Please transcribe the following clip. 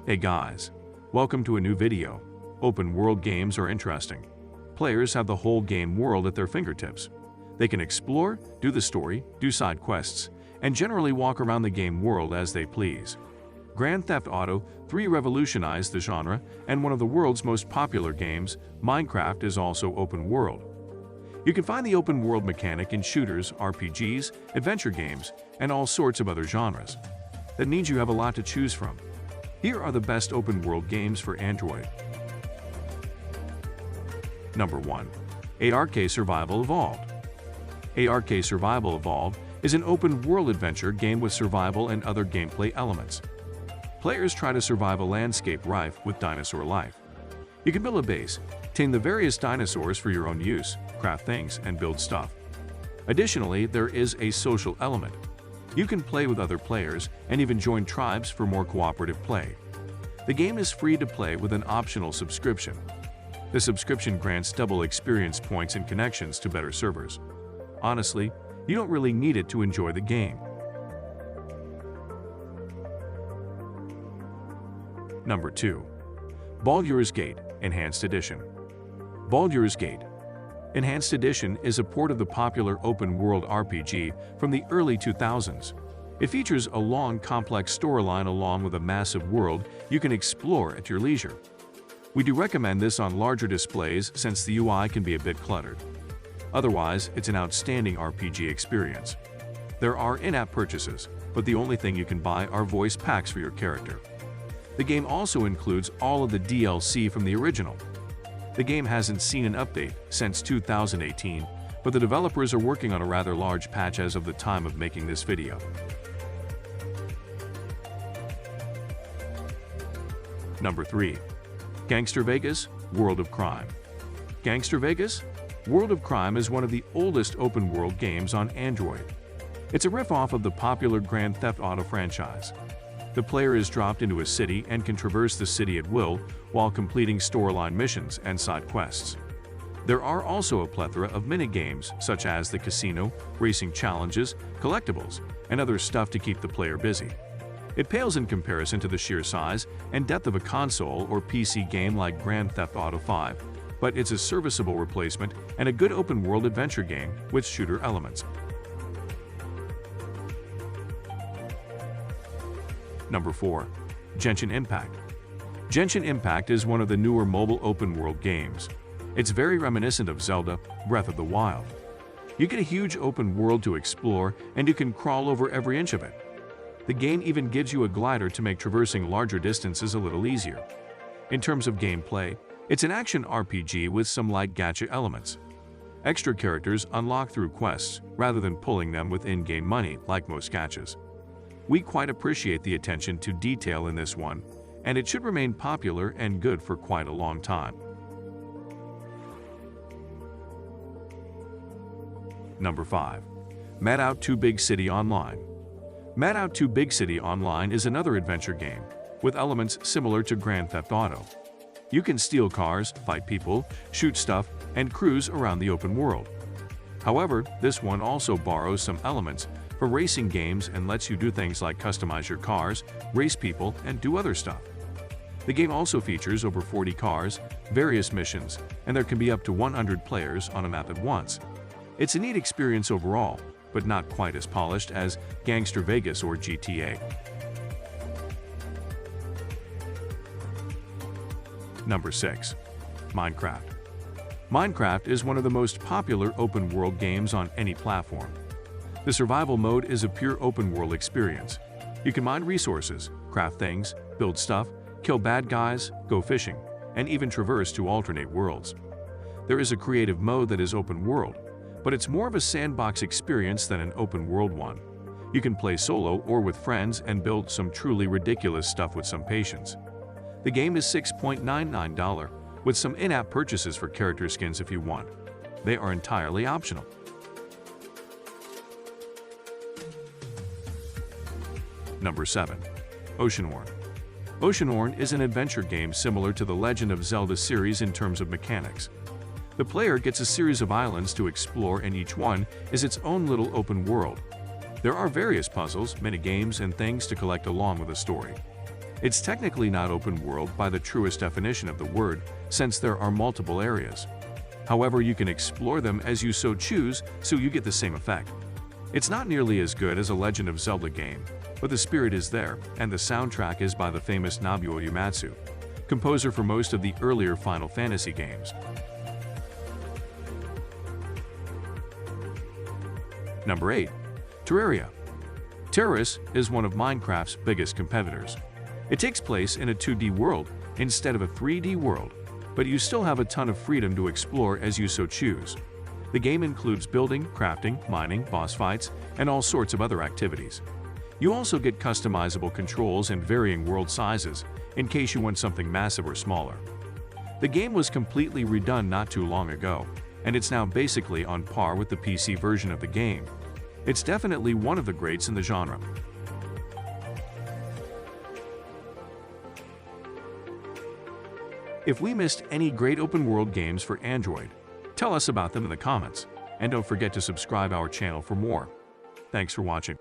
Hey guys, welcome to a new video. Open world games are interesting. Players have the whole game world at their fingertips. They can explore, do the story, do side quests, and generally walk around the game world as they please. Grand Theft Auto 3 revolutionized the genre, and one of the world's most popular games, Minecraft, is also open world. You can find the open world mechanic in shooters, RPGs, adventure games, and all sorts of other genres. That means you have a lot to choose from. Here are the best open world games for Android. Number 1. ARK Survival Evolved. ARK Survival Evolved is an open-world adventure game with survival and other gameplay elements. Players try to survive a landscape rife with dinosaur life. You can build a base, tame the various dinosaurs for your own use, craft things, and build stuff. Additionally, there is a social element. You can play with other players and even join tribes for more cooperative play. The game is free to play with an optional subscription. The subscription grants double experience points and connections to better servers. Honestly, you don't really need it to enjoy the game. Number 2. Baldur's Gate Enhanced Edition. Baldur's Gate Enhanced Edition is a port of the popular open-world RPG from the early 2000s. It features a long, complex storyline along with a massive world you can explore at your leisure. We do recommend this on larger displays since the UI can be a bit cluttered. Otherwise, it's an outstanding RPG experience. There are in-app purchases, but the only thing you can buy are voice packs for your character. The game also includes all of the DLC from the original. The game hasn't seen an update since 2018, but the developers are working on a rather large patch as of the time of making this video. Number 3. Gangster Vegas World of Crime. Gangster Vegas World of Crime is one of the oldest open-world games on Android. It's a riff-off of the popular Grand Theft Auto franchise. The player is dropped into a city and can traverse the city at will while completing storyline missions and side quests. There are also a plethora of mini-games such as the casino, racing challenges, collectibles, and other stuff to keep the player busy. It pales in comparison to the sheer size and depth of a console or PC game like Grand Theft Auto 5, but it's a serviceable replacement and a good open-world adventure game with shooter elements. Number 4. Genshin Impact. Genshin Impact is one of the newer mobile open-world games. It's very reminiscent of Zelda Breath of the Wild. You get a huge open world to explore, and you can crawl over every inch of it. The game even gives you a glider to make traversing larger distances a little easier. In terms of gameplay, it's an action RPG with some light gacha elements. Extra characters unlock through quests rather than pulling them with in-game money like most gachas. We quite appreciate the attention to detail in this one, and it should remain popular and good for quite a long time. Number 5. MadOut 2 BigCity Online. MadOut 2 BigCity Online is another adventure game, with elements similar to Grand Theft Auto. You can steal cars, fight people, shoot stuff, and cruise around the open world. However, this one also borrows some elements from racing games and lets you do things like customize your cars, race people, and do other stuff. The game also features over 40 cars, various missions, and there can be up to 100 players on a map at once. It's a neat experience overall, but not quite as polished as Gangster Vegas or GTA. Number 6. Minecraft. Minecraft is one of the most popular open-world games on any platform. The survival mode is a pure open-world experience. You can mine resources, craft things, build stuff, kill bad guys, go fishing, and even traverse to alternate worlds. There is a creative mode that is open-world, but it's more of a sandbox experience than an open-world one. You can play solo or with friends and build some truly ridiculous stuff with some patience. The game is $6.99 with some in-app purchases for character skins if you want. They are entirely optional. Number 7. Oceanhorn. Oceanhorn is an adventure game similar to the Legend of Zelda series in terms of mechanics. The player gets a series of islands to explore, and each one is its own little open world. There are various puzzles, mini-games, and things to collect along with the story. It's technically not open world by the truest definition of the word, since there are multiple areas. However, you can explore them as you so choose, so you get the same effect. It's not nearly as good as a Legend of Zelda game, but the spirit is there, and the soundtrack is by the famous Nobuo Uematsu, composer for most of the earlier Final Fantasy games. Number 8. Terraria. Terraria is one of Minecraft's biggest competitors. It takes place in a 2D world instead of a 3D world, but you still have a ton of freedom to explore as you so choose. The game includes building, crafting, mining, boss fights, and all sorts of other activities. You also get customizable controls and varying world sizes, in case you want something massive or smaller. The game was completely redone not too long ago, and it's now basically on par with the PC version of the game. It's definitely one of the greats in the genre. If we missed any great open-world games for Android, tell us about them in the comments, and don't forget to subscribe our channel for more. Thanks for watching.